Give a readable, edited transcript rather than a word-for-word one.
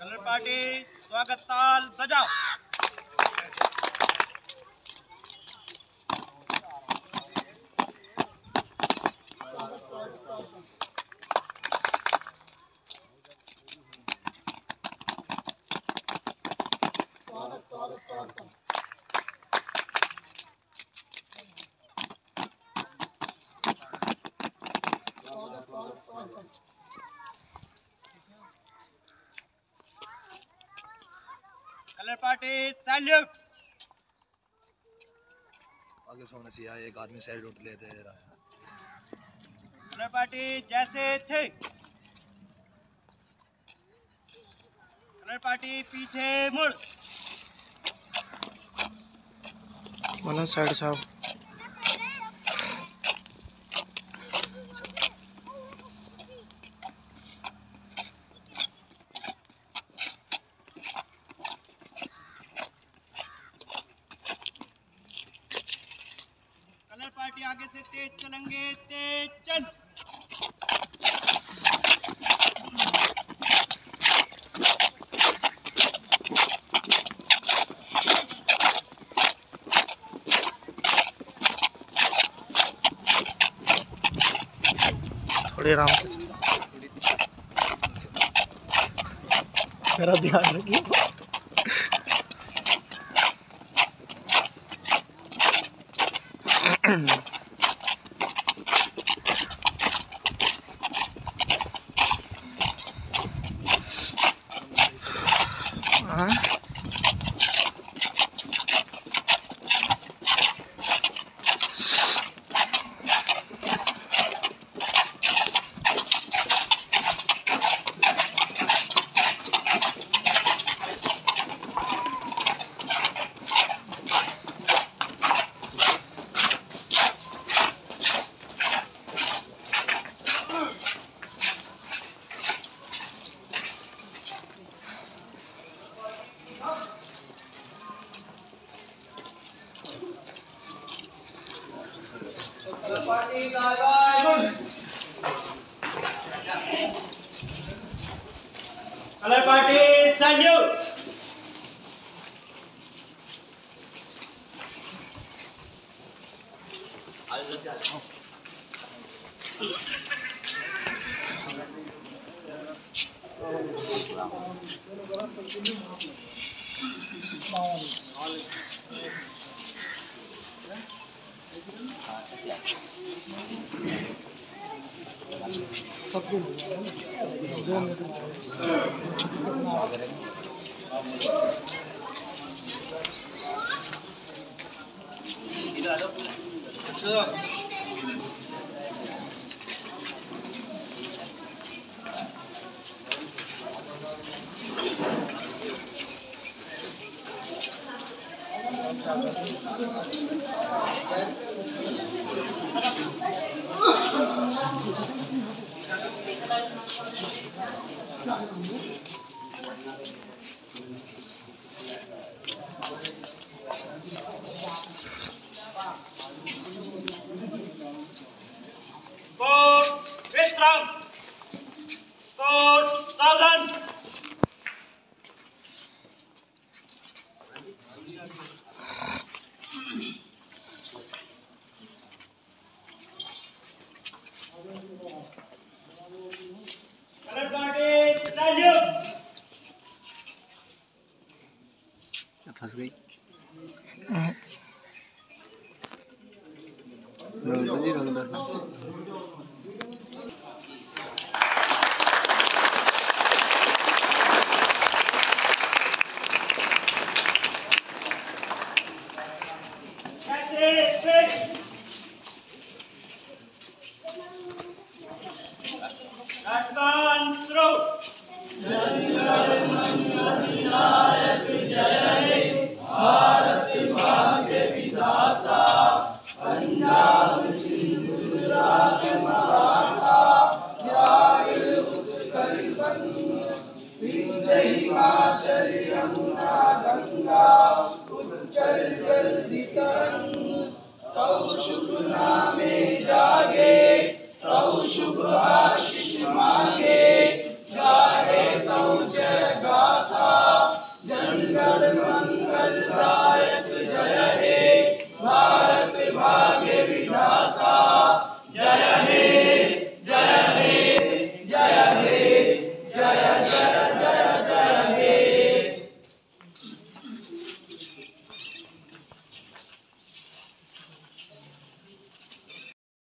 Colour party स्वागत ताल बजाओ। Colour party salute. आगे से होना चाहिए, एक आदमी सैल्यूट लेते रहा है। कलर पार्टी जैसे थे। कलर पार्टी पीछे मुड़। मना साइड साहब। कलर पार्टी आगे से तेज चलेंगे, तेज चल। थोड़ी आराम से मेरा ध्यान रखिए। Colour party guide. Colour party salute. विश्राम 4000। Colour party salute. फंस गई। में